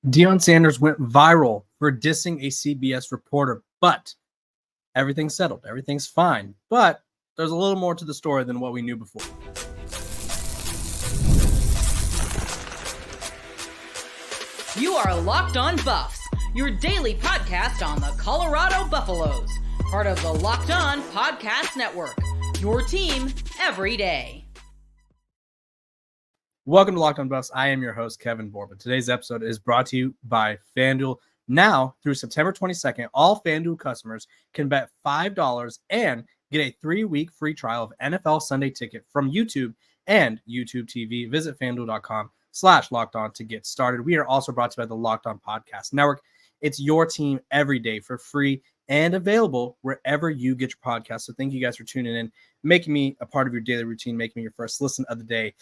Deion Sanders went viral for dissing a CBS reporter, but everything's settled. Everything's fine. But there's a little more to the story than what we knew before. You are Locked On Buffs, your daily podcast on the Colorado Buffaloes, part of the Locked On Podcast Network, your team every day. Welcome to Locked On Buffs. I am your host, Kevin Borba. Today's episode is brought to you by FanDuel. Now, through September 22nd, all FanDuel customers can bet $5 and get a 3-week free trial of NFL Sunday Ticket from YouTube and YouTube TV. Visit FanDuel.com/LockedOn to get started. We are also brought to you by the Locked On Podcast Network. It's your team every day for free and available wherever you get your podcast. So thank you guys for tuning in, making me a part of your daily routine, making me your first listen of the day.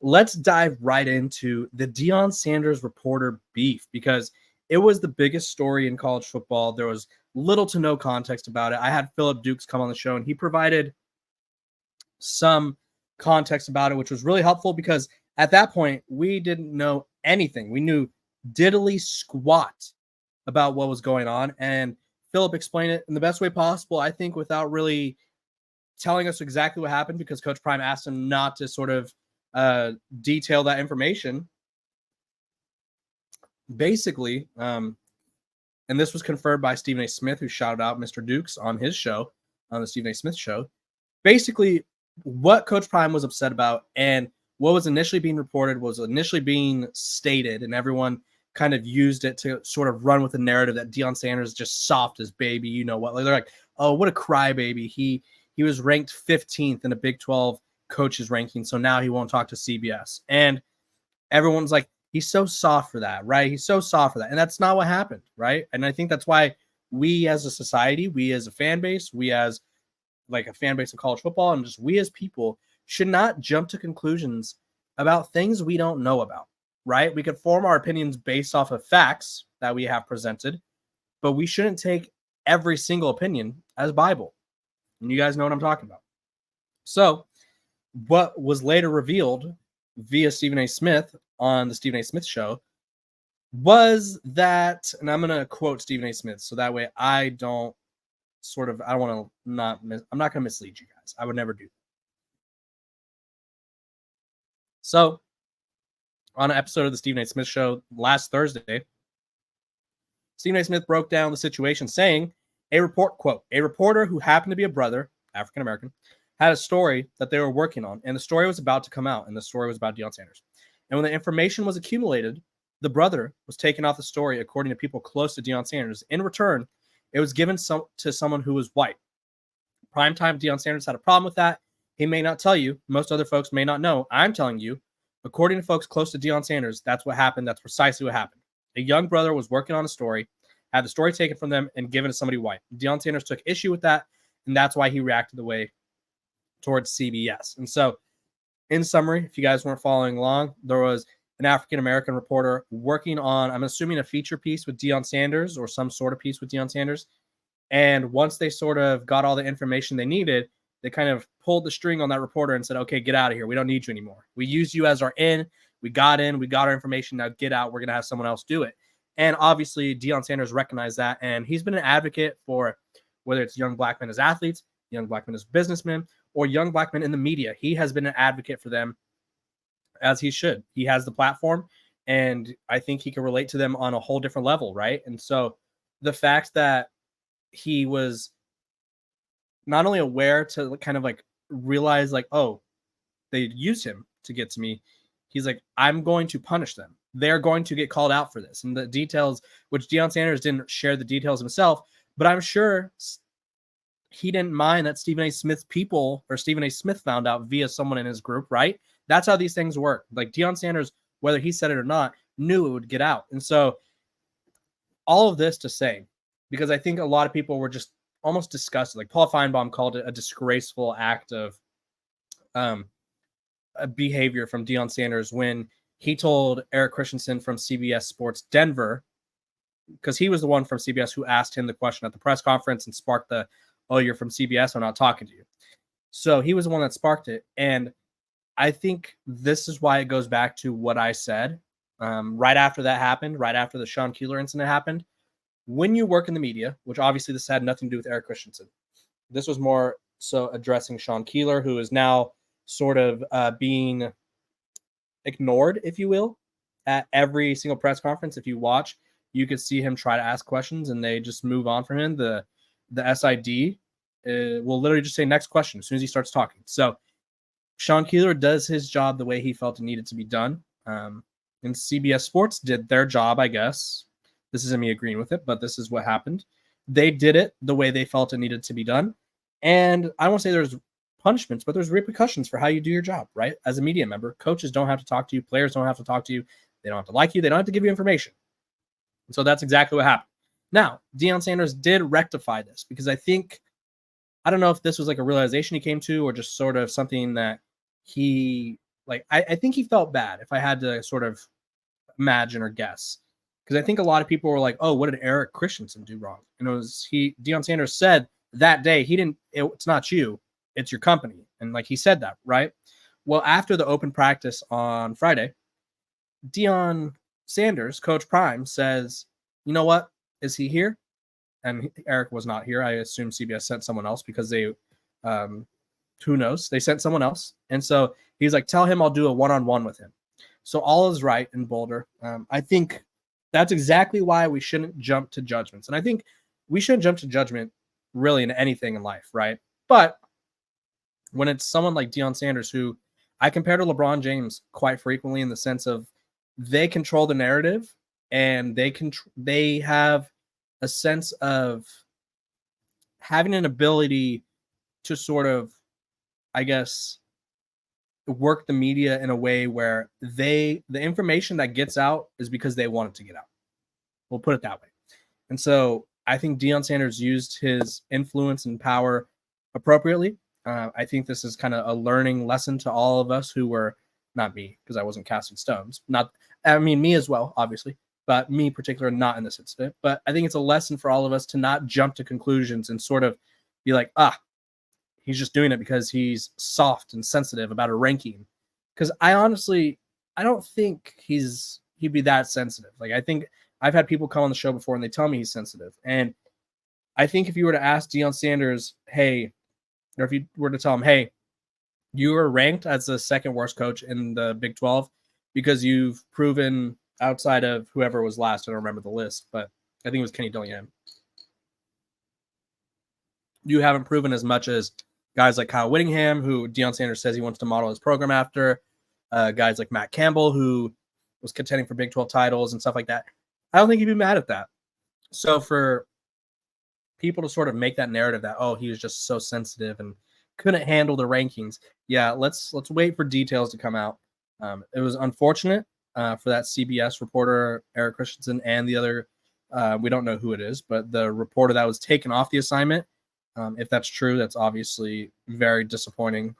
Let's dive right into the Deion Sanders reporter beef, because it was the biggest story in college football. There was little to no context about it. I had Philip Dukes come on the show, and he provided some context about it, which was really helpful because at that point, we didn't know anything. We knew diddly squat about what was going on, and Philip explained it in the best way possible, I think, without really telling us exactly what happened, because Coach Prime asked him not to sort of detail that information. Basically, and this was confirmed by Stephen A. Smith, who shouted out Mr. Dukes on his show, on the Stephen A. Smith show. Basically, what Coach Prime was upset about and what was initially being reported was initially being stated, and everyone kind of used it to sort of run with the narrative that Deion Sanders is just soft as baby. You know what? Like, they're like, oh, what a crybaby. He was ranked 15th in a Big 12 coaches ranking, so now he won't talk to CBS. And everyone's like, he's so soft for that, right? He's so soft for that. And that's not what happened, right? And I think that's why we as a society, we as a fan base, we as like a fan base of college football, and just we as people should not jump to conclusions about things we don't know about, right? We could form our opinions based off of facts that we have presented, but we shouldn't take every single opinion as Bible. And you guys know what I'm talking about. So what was later revealed via Stephen A. Smith on the Stephen A. Smith show was that, and I'm going to quote Stephen A. Smith so that way I don't want to I'm not going to mislead you guys. I would never do that. So on an episode of the Stephen A. Smith show last Thursday, Stephen A. Smith broke down the situation saying, a reporter who happened to be a brother, African-American, had a story that they were working on, and the story was about to come out, and the story was about Deion Sanders. And when the information was accumulated, the brother was taken off the story according to people close to Deion Sanders. In return, it was given to someone who was white. Primetime Deion Sanders had a problem with that. He may not tell you. Most other folks may not know. I'm telling you, according to folks close to Deion Sanders, that's what happened. That's precisely what happened. A young brother was working on a story, had the story taken from them and given to somebody white. Deion Sanders took issue with that, and that's why he reacted the way towards CBS. And so, in summary, if you guys weren't following along, there was an African-American reporter working on, I'm assuming, a feature piece with Deion Sanders or some sort of piece with Deion Sanders. And once they sort of got all the information they needed, they kind of pulled the string on that reporter and said, okay, get out of here. We don't need you anymore. We used you as our in. We got our information. Now get out. We're going to have someone else do it. And obviously, Deion Sanders recognized that. And he's been an advocate for whether it's young black men as athletes, young black men as businessmen, or young black men in the media. He has been an advocate for them, as he should. He has the platform, and I think he can relate to them on a whole different level, right? And so the fact that he was not only aware to kind of like realize like, oh, they used him to get to me. He's like, I'm going to punish them. They're going to get called out for this. And the details, which Deion Sanders didn't share the details himself, but I'm sure he didn't mind that Stephen A. Smith found out via someone in his group, right? That's how these things work. Like Deion Sanders, whether he said it or not, knew it would get out. And so all of this to say, because I think a lot of people were just almost disgusted. Like Paul Feinbaum called it a disgraceful act of a behavior from Deion Sanders when he told Eric Christensen from CBS Sports Denver, because he was the one from CBS who asked him the question at the press conference and sparked the, oh, you're from CBS, I'm not talking to you. So he was the one that sparked it. And I think this is why it goes back to what I said right after that happened, right after the Sean Keeler incident happened. When you work in the media, which obviously this had nothing to do with Eric Christensen, this was more so addressing Sean Keeler, who is now sort of being ignored, if you will, at every single press conference. If you watch, you could see him try to ask questions and they just move on from him. The SID will literally just say next question as soon as he starts talking. So Sean Keeler does his job the way he felt it needed to be done. And CBS Sports did their job, I guess. This isn't me agreeing with it, but this is what happened. They did it the way they felt it needed to be done. And I won't say there's punishments, but there's repercussions for how you do your job, right? As a media member, coaches don't have to talk to you. Players don't have to talk to you. They don't have to like you. They don't have to give you information. And so that's exactly what happened. Now, Deion Sanders did rectify this because I don't know if this was like a realization he came to or just sort of something that he, like, I think he felt bad, if I had to sort of imagine or guess. Because I think a lot of people were like, oh, what did Eric Christensen do wrong? And Deion Sanders said that day, it's not you, it's your company. And like he said that, right? Well, after the open practice on Friday, Deion Sanders, Coach Prime, says, you know what? Is he here? And Eric was not here. I assume CBS sent someone else because they, who knows? They sent someone else. And so he's like, tell him I'll do a one-on-one with him. So all is right in Boulder. I think that's exactly why we shouldn't jump to judgments. And I think we shouldn't jump to judgment really in anything in life, right? But when it's someone like Deion Sanders, who I compare to LeBron James quite frequently in the sense of they control the narrative and they have a sense of having an ability to sort of, I guess, work the media in a way where the information that gets out is because they want it to get out. We'll put it that way. And so I think Deion Sanders used his influence and power appropriately. I think this is kind of a learning lesson to all of us who were, not me, because I wasn't casting stones. Me as well, obviously, but me in particular, not in this incident. But I think it's a lesson for all of us to not jump to conclusions and sort of be like, he's just doing it because he's soft and sensitive about a ranking. Because I don't think he'd be that sensitive. Like, I think I've had people come on the show before and they tell me he's sensitive. And I think if you were to ask Deion Sanders, hey, or if you were to tell him, hey, you were ranked as the second worst coach in the Big 12 because you've proven outside of whoever was last, I don't remember the list, but I think it was Kenny Dillingham. You haven't proven as much as guys like Kyle Whittingham, who Deion Sanders says he wants to model his program after, guys like Matt Campbell, who was contending for Big 12 titles and stuff like that. I don't think he'd be mad at that. So for people to sort of make that narrative that, oh, he was just so sensitive and couldn't handle the rankings. Yeah, let's wait for details to come out. It was unfortunate for that CBS reporter, Eric Christensen, and the other, we don't know who it is, but the reporter that was taken off the assignment. If that's true, that's obviously very disappointing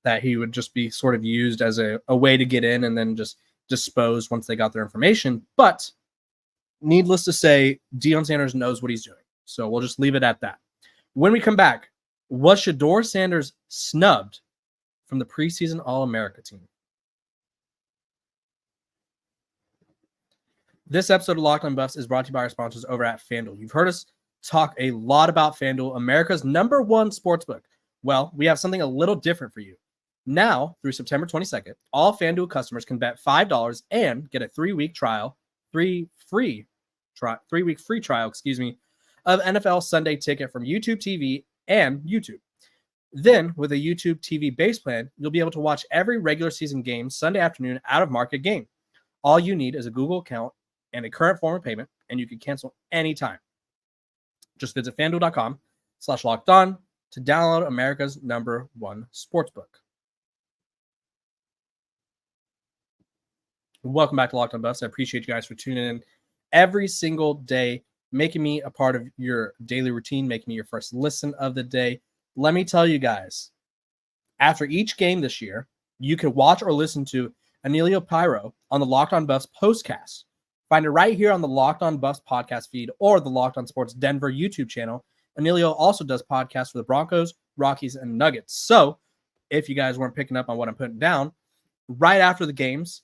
that he would just be sort of used as a way to get in and then just disposed once they got their information. But needless to say, Deion Sanders knows what he's doing. So we'll just leave it at that. When we come back, was Shedeur Sanders snubbed from the preseason All-America team? This episode of Locked On Buffs is brought to you by our sponsors over at FanDuel. You've heard us talk a lot about FanDuel, America's #1 sportsbook. Well, we have something a little different for you. Now, through September 22nd, all FanDuel customers can bet $5 and get a 3-week free trial, of NFL Sunday Ticket from YouTube TV and YouTube. Then, with a YouTube TV base plan, you'll be able to watch every regular season game Sunday afternoon out of market game. All you need is a Google account and a current form of payment, and you can cancel anytime. Just visit FanDuel.com/lockedon to download America's #1 sportsbook. Welcome back to Locked On Buffs. I appreciate you guys for tuning in every single day, making me a part of your daily routine, making me your first listen of the day. Let me tell you guys, after each game this year, you can watch or listen to Emilio Pyro on the Locked On Buffs postcast. Find it right here on the Locked On Buffs podcast feed or the Locked On Sports Denver YouTube channel. Emilio also does podcasts for the Broncos, Rockies, and Nuggets. So if you guys weren't picking up on what I'm putting down, right after the games,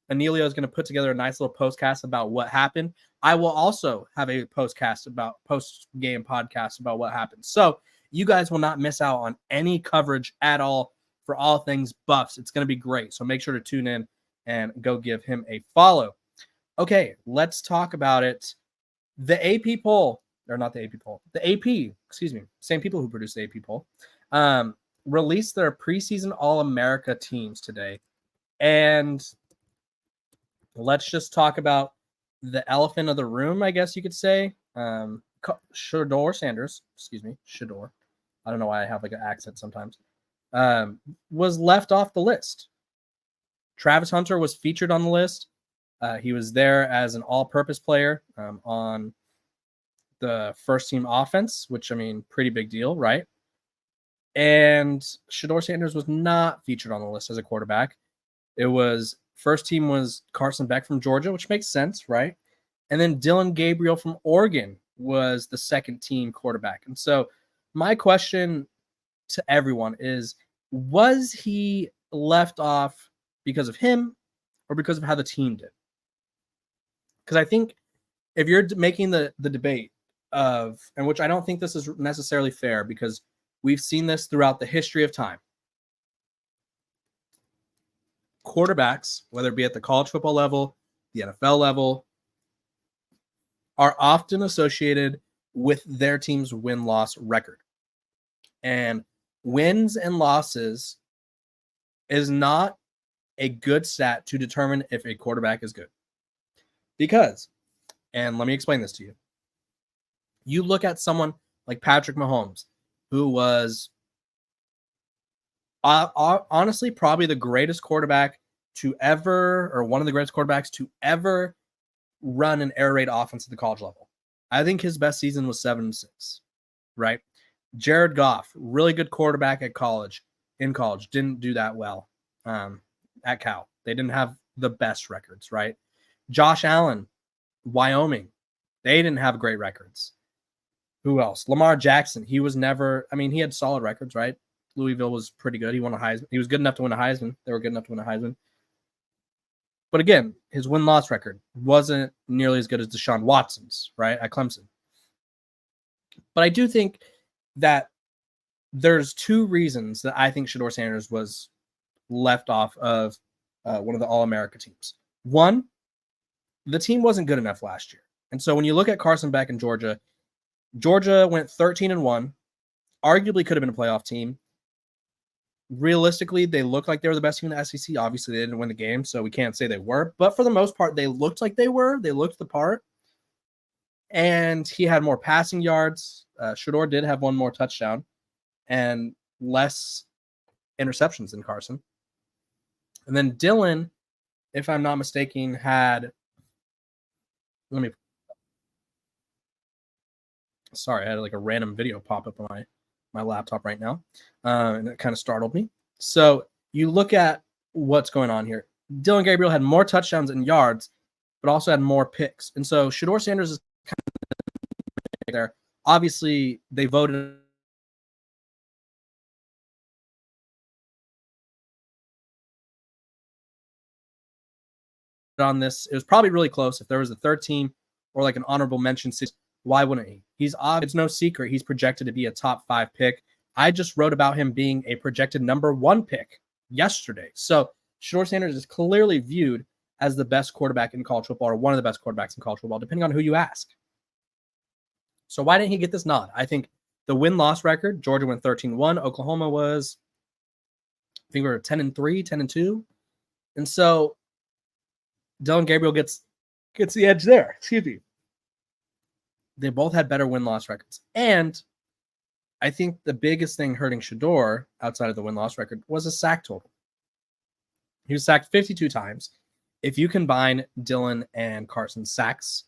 Emilio is going to put together a nice little postcast about what happened. I will also have a post-game podcast about what happened. So you guys will not miss out on any coverage at all for all things Buffs. It's going to be great. So make sure to tune in and go give him a follow. Okay, let's talk about it. The AP poll, or not the AP poll, the AP, excuse me, same people who produced the AP poll, released their preseason All-America teams today. And let's just talk about the elephant of the room, I guess you could say. Shedeur Sanders, Shedeur. I don't know why I have like an accent sometimes. Was left off the list. Travis Hunter was featured on the list. He was there as an all-purpose player on the first-team offense, which, I mean, pretty big deal, right? And Shedeur Sanders was not featured on the list as a quarterback. It was first team was Carson Beck from Georgia, which makes sense, right? And then Dillon Gabriel from Oregon was the second team quarterback. And so my question to everyone is, was he left off because of him or because of how the team did? Because I think if you're making the debate of, and which I don't think this is necessarily fair because we've seen this throughout the history of time. Quarterbacks, whether it be at the college football level, the NFL level, are often associated with their team's win-loss record. And wins and losses is not a good stat to determine if a quarterback is good. Because, and let me explain this to you. You look at someone like Patrick Mahomes, who was honestly probably the greatest quarterback to ever, or one of the greatest quarterbacks to ever run an air raid offense at the college level. I think his best season was 7-6, right? Jared Goff, really good quarterback in college, didn't do that well at Cal. They didn't have the best records, right? Josh Allen, Wyoming, they didn't have great records. Who else? Lamar Jackson, he was never, I mean, he had solid records, right? Louisville was pretty good. He won a Heisman. He was good enough to win a Heisman. They were good enough to win a Heisman. But again, his win-loss record wasn't nearly as good as Deshaun Watson's, right, at Clemson. But I do think that there's two reasons that I think Shedeur Sanders was left off of one of the All-America teams. One, the team wasn't good enough last year. And so when you look at Carson Beck in Georgia, Georgia went 13-1, arguably could have been a playoff team. Realistically, they looked like they were the best team in the SEC. Obviously, they didn't win the game, so we can't say they were. But for the most part, they looked like they were. They looked the part. And he had more passing yards. Shedeur did have one more touchdown and less interceptions than Carson. And then Dillon, if I'm not mistaken, had... Sorry, I had like a random video pop up on my laptop right now, and it kind of startled me. So you look at what's going on here. Dillon Gabriel had more touchdowns and yards, but also had more picks. And so Shedeur Sanders is kind of there. Obviously, they voted on this. It was probably really close. If there was a third team or like an honorable mention, why wouldn't he? It's no secret he's projected to be a top 5 pick. I just wrote about him being a projected number 1 pick yesterday. So Shedeur Sanders is clearly viewed as the best quarterback in college football, or one of the best quarterbacks in college football, depending on who you ask. So why didn't he get this nod? I think the win-loss record, Georgia went 13-1. Oklahoma was, I think we were 10-3, 10-2. And so Dillon Gabriel gets the edge there. Excuse me. They both had better win-loss records. And I think the biggest thing hurting Shedeur outside of the win-loss record was a sack total. He was sacked 52 times. If you combine Dillon and Carson's sacks,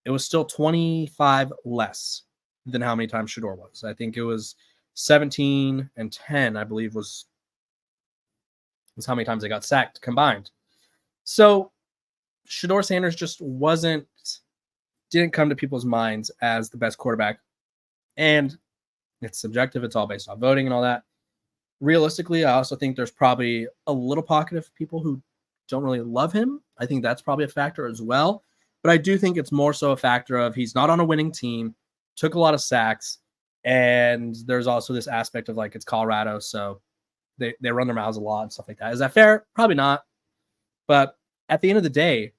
it was still 25 less than how many times Shedeur was. I think it was 17 and 10, I believe, was how many times they got sacked combined. So Shedeur Sanders just didn't come to people's minds as the best quarterback. And it's subjective. It's all based on voting and all that. Realistically, I also think there's probably a little pocket of people who don't really love him. I think that's probably a factor as well. But I do think it's more so a factor of he's not on a winning team, took a lot of sacks, and there's also this aspect of like it's Colorado, so they run their mouths a lot and stuff like that. Is that fair? Probably not. But at the end of the day,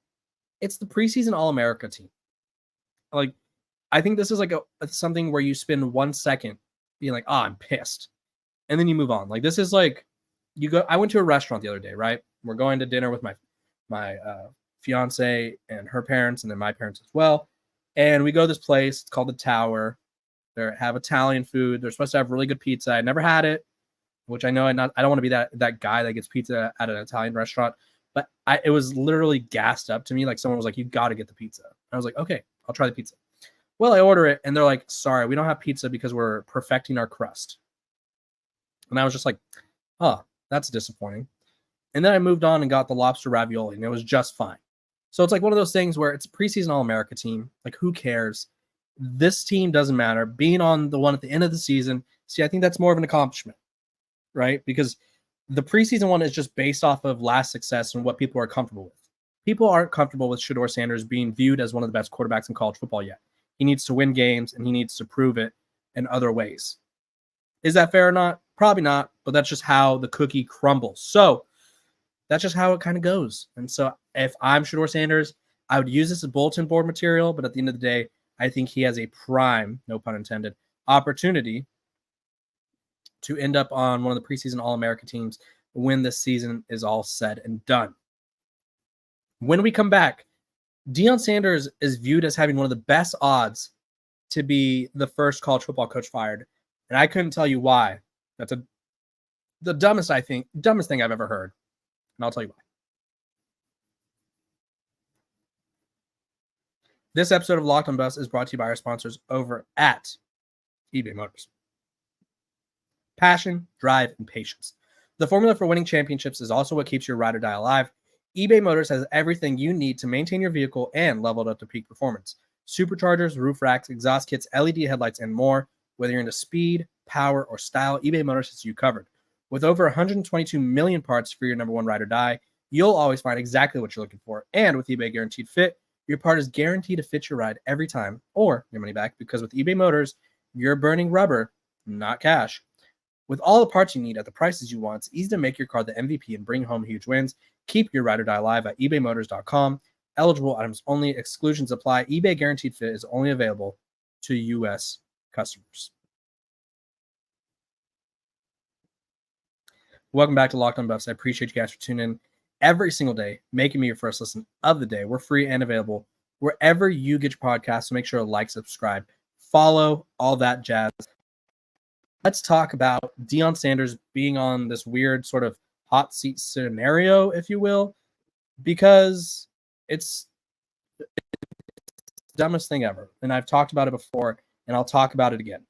it's the preseason All-America team. Like, I think this is like something where you spend 1 second being like, oh, I'm pissed. And then you move on. Like, this is like, I went to a restaurant the other day, right? We're going to dinner with my fiance and her parents, and then my parents as well. And we go to this place. It's called the Tower. They have Italian food. They're supposed to have really good pizza. I never had it, which I know I don't want to be that guy that gets pizza at an Italian restaurant. But it was literally gassed up to me. Like someone was like, you got to get the pizza. I was like, okay, I'll try the pizza. Well, I order it, and they're like, sorry, we don't have pizza because we're perfecting our crust. And I was just like, oh, that's disappointing. And then I moved on and got the lobster ravioli, and it was just fine. So it's like one of those things where it's a preseason All-America team. Like, who cares? This team doesn't matter. Being on the one at the end of the season, see, I think that's more of an accomplishment, right? Because the preseason one is just based off of last success and what people are comfortable with. People aren't comfortable with Shedeur Sanders being viewed as one of the best quarterbacks in college football yet. He needs to win games, and he needs to prove it in other ways. Is that fair or not? Probably not, but that's just how the cookie crumbles. So that's just how it kind of goes. And so if I'm Shedeur Sanders, I would use this as bulletin board material, but at the end of the day, I think he has a prime, no pun intended, opportunity to end up on one of the preseason All-America teams when this season is all said and done. When we come back, Deion Sanders is viewed as having one of the best odds to be the first college football coach fired. And I couldn't tell you why. That's the dumbest thing I've ever heard. And I'll tell you why. This episode of Locked on Buffs is brought to you by our sponsors over at eBay Motors. Passion, drive, and patience. The formula for winning championships is also what keeps your ride or die alive. eBay Motors has everything you need to maintain your vehicle and level it up to peak performance. Superchargers, roof racks, exhaust kits, LED headlights, and more. Whether you're into speed, power, or style, eBay Motors has you covered. With over 122 million parts for your number one ride or die, you'll always find exactly what you're looking for. And with eBay Guaranteed Fit, your part is guaranteed to fit your ride every time or your money back, because with eBay Motors, you're burning rubber, not cash. With all the parts you need at the prices you want, it's easy to make your car the MVP and bring home huge wins. Keep your ride or die alive at ebaymotors.com. Eligible items only. Exclusions apply. eBay Guaranteed Fit is only available to U.S. customers. Welcome back to Locked on Buffs. I appreciate you guys for tuning in every single day, making me your first listen of the day. We're free and available wherever you get your podcasts, so make sure to like, subscribe, follow, all that jazz. Let's talk about Deion Sanders being on this weird sort of hot seat scenario, if you will, because it's the dumbest thing ever. And I've talked about it before, and I'll talk about it again.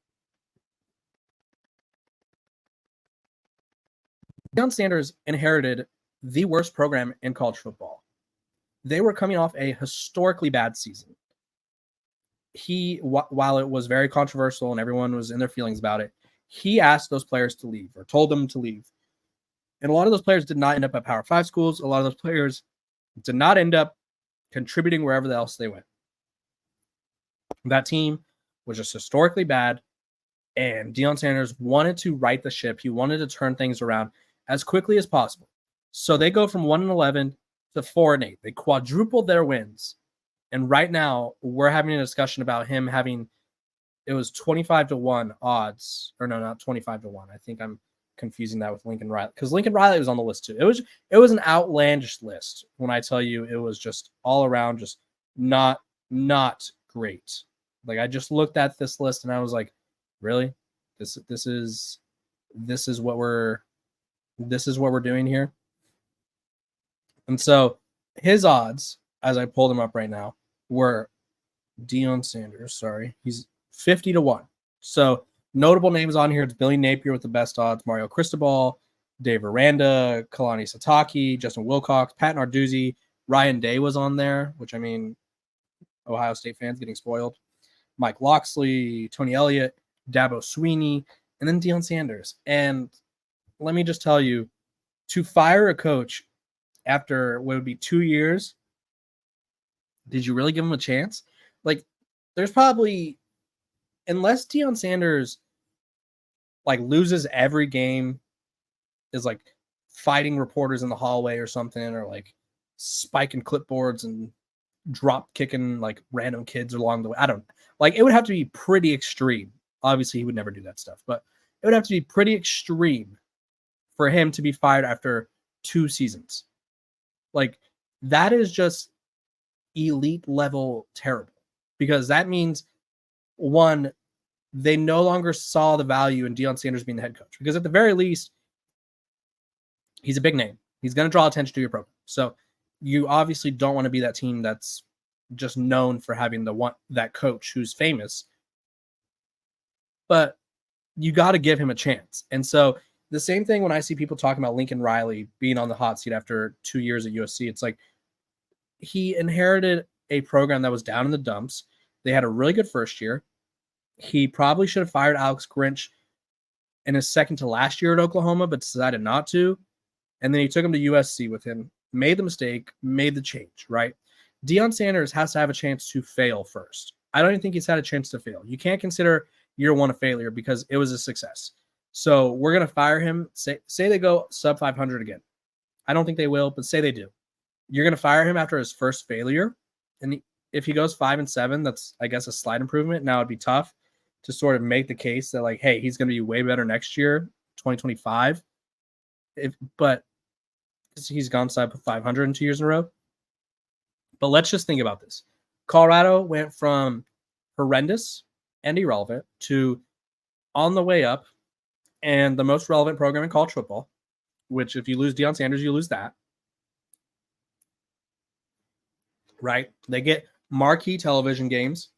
Deion Sanders inherited the worst program in college football. They were coming off a historically bad season. While it was very controversial and everyone was in their feelings about it, he asked those players to leave or told them to leave. And a lot of those players did not end up at Power 5 schools. A lot of those players did not end up contributing wherever else they went. That team was just historically bad, and Deion Sanders wanted to right the ship. He wanted to turn things around as quickly as possible. So they go from 1-11 to 4-8. They quadrupled their wins. And right now, we're having a discussion about him having, it was 25-1 odds. Or no, not 25-1. I think I'm confusing that with Lincoln Riley, because Lincoln Riley was on the list too. It was an outlandish list when I tell you it was just all around just not great. Like, I just looked at this list and I was like, really? This is what we're doing here. And so his odds, as I pulled them up right now, were Deion Sanders. Sorry, he's 50-1. So notable names on here. It's Billy Napier with the best odds, Mario Cristobal, Dave Aranda, Kalani Sitake, Justin Wilcox, Pat Narduzzi, Ryan Day was on there, which, I mean, Ohio State fans getting spoiled. Mike Loxley, Tony Elliott, Dabo Sweeney, and then Deion Sanders. And let me just tell you, to fire a coach after what would be 2 years, did you really give him a chance? Like, there's probably, unless Deion Sanders like loses every game, is like fighting reporters in the hallway or something, or like spiking clipboards and drop kicking like random kids along the way. I don't like, it would have to be pretty extreme. Obviously, he would never do that stuff, but it would have to be pretty extreme for him to be fired after 2 seasons. Like, that is just elite level terrible, because that means, one, they no longer saw the value in Deion Sanders being the head coach, because at the very least, he's a big name. He's going to draw attention to your program. So you obviously don't want to be that team that's just known for having that coach who's famous, but you got to give him a chance. And so the same thing when I see people talking about Lincoln Riley being on the hot seat after 2 years at USC, it's like, he inherited a program that was down in the dumps. They had a really good first year. He probably should have fired Alex Grinch in his second to last year at Oklahoma, but decided not to. And then he took him to USC with him, made the mistake, made the change, right? Deion Sanders has to have a chance to fail first. I don't even think he's had a chance to fail. You can't consider year one a failure because it was a success. So we're going to fire him. Say they go sub 500 again. I don't think they will, but say they do. You're going to fire him after his first failure. And if he goes 5-7, that's, I guess, a slight improvement. Now it'd be tough to sort of make the case that, like, hey, he's going to be way better next year, 2025. But he's gone sub 500 in 2 years in a row. But let's just think about this. Colorado went from horrendous and irrelevant to on the way up and the most relevant program in college football, which if you lose Deion Sanders, you lose that. Right? They get marquee television games.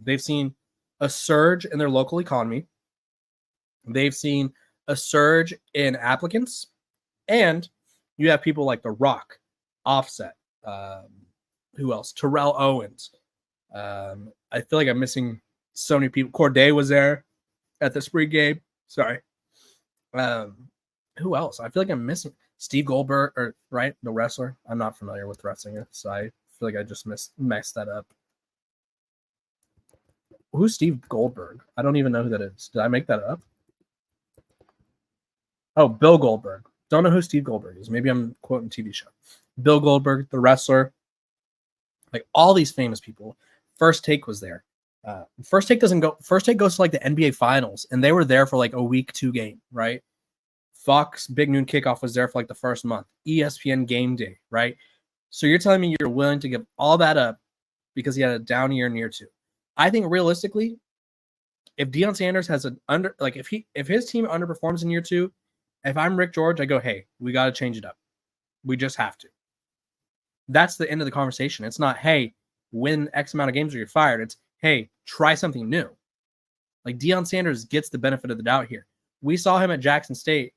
They've seen a surge in their local economy. They've seen a surge in applicants. And you have people like The Rock, Offset, who else? Terrell Owens. I feel like I'm missing so many people. Corday was there at the spring game. Sorry. Who else? I feel like I'm missing Steve Goldberg, or right, the wrestler. I'm not familiar with wrestling, so I feel like I just messed that up. Who's Steve Goldberg? I don't even know who that is. Did I make that up? Oh, Bill Goldberg. Don't know who Steve Goldberg is. Maybe I'm quoting TV show. Bill Goldberg, the wrestler. Like all these famous people. First Take was there. First Take goes to like the NBA Finals, and they were there for like a week 2 game, right? Fox Big Noon Kickoff was there for like the first month. ESPN Game Day, right? So you're telling me you're willing to give all that up because he had a down year in year 2. I think realistically, if Deion Sanders has if his team underperforms in year 2, if I'm Rick George, I go, hey, we got to change it up. We just have to. That's the end of the conversation. It's not, hey, win X amount of games or you're fired. It's, hey, try something new. Like Deion Sanders gets the benefit of the doubt here. We saw him at Jackson State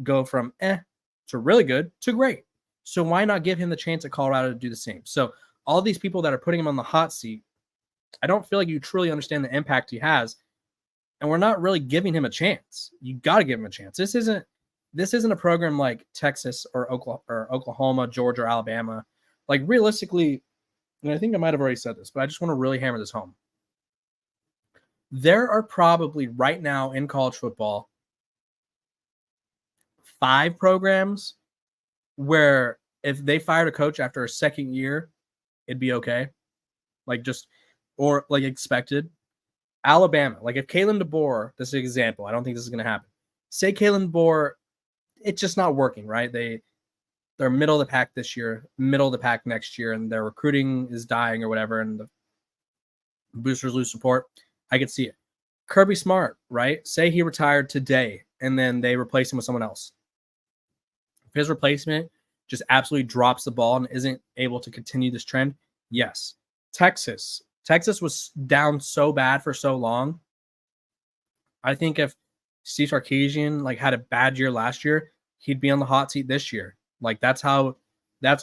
go from to really good to great. So why not give him the chance at Colorado to do the same? So all these people that are putting him on the hot seat, I don't feel like you truly understand the impact he has. And we're not really giving him a chance. You got to give him a chance. This isn't a program like Texas or Oklahoma, Georgia, or Alabama. Like realistically, and I think I might have already said this, but I just want to really hammer this home. There are probably right now in college football 5 programs where if they fired a coach after a second year, it'd be okay. Like just, or like expected. Alabama, like if Kalen DeBoer, this is an example, I don't think this is going to happen. Say Kalen DeBoer, it's just not working, right? They're middle of the pack this year, middle of the pack next year, and their recruiting is dying or whatever, and the boosters lose support. I could see it. Kirby Smart, right? Say he retired today, and then they replace him with someone else. If his replacement just absolutely drops the ball and isn't able to continue this trend, yes. Texas was down so bad for so long. I think if Steve Sarkisian had a bad year last year, he'd be on the hot seat this year. Like that's a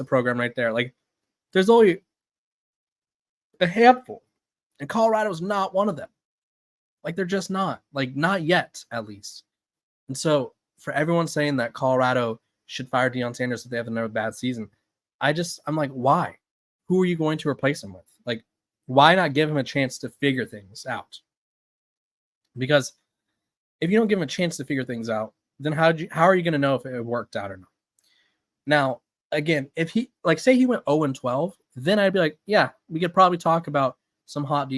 program right there. Like there's only a handful, and Colorado's not one of them. Like they're just not. Like not yet, at least. And so for everyone saying that Colorado should fire Deion Sanders if they have another bad season. I'm like, why? Who are you going to replace him with? Like, why not give him a chance to figure things out? Because if you don't give him a chance to figure things out, then how are you going to know if it worked out or not? Now, again, if he, like, say he went 0-12, then I'd be like, yeah, we could probably talk about some hot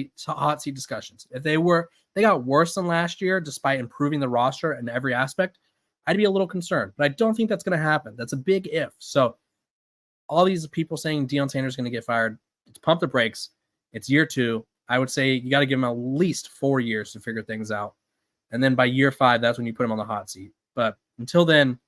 seat discussions. If they got worse than last year despite improving the roster in every aspect, I'd be a little concerned. But I don't think that's going to happen. That's a big if. So all these people saying Deion Sanders is going to get fired, it's pump the brakes. It's year 2. I would say you got to give him at least 4 years to figure things out. And then by year 5, that's when you put him on the hot seat. But until then,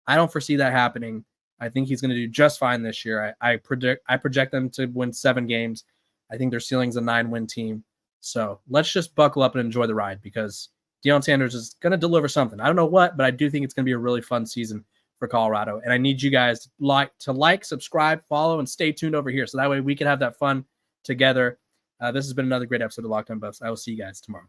I don't foresee that happening. I think he's going to do just fine this year. I project them to win 7 games. I think their ceiling's a 9-win team. So let's just buckle up and enjoy the ride because Deion Sanders is going to deliver something. I don't know what, but I do think it's going to be a really fun season for Colorado. And I need you guys to like, subscribe, follow, and stay tuned over here. So that way we can have that fun together. This has been another great episode of Locked On Buffs. I will see you guys tomorrow.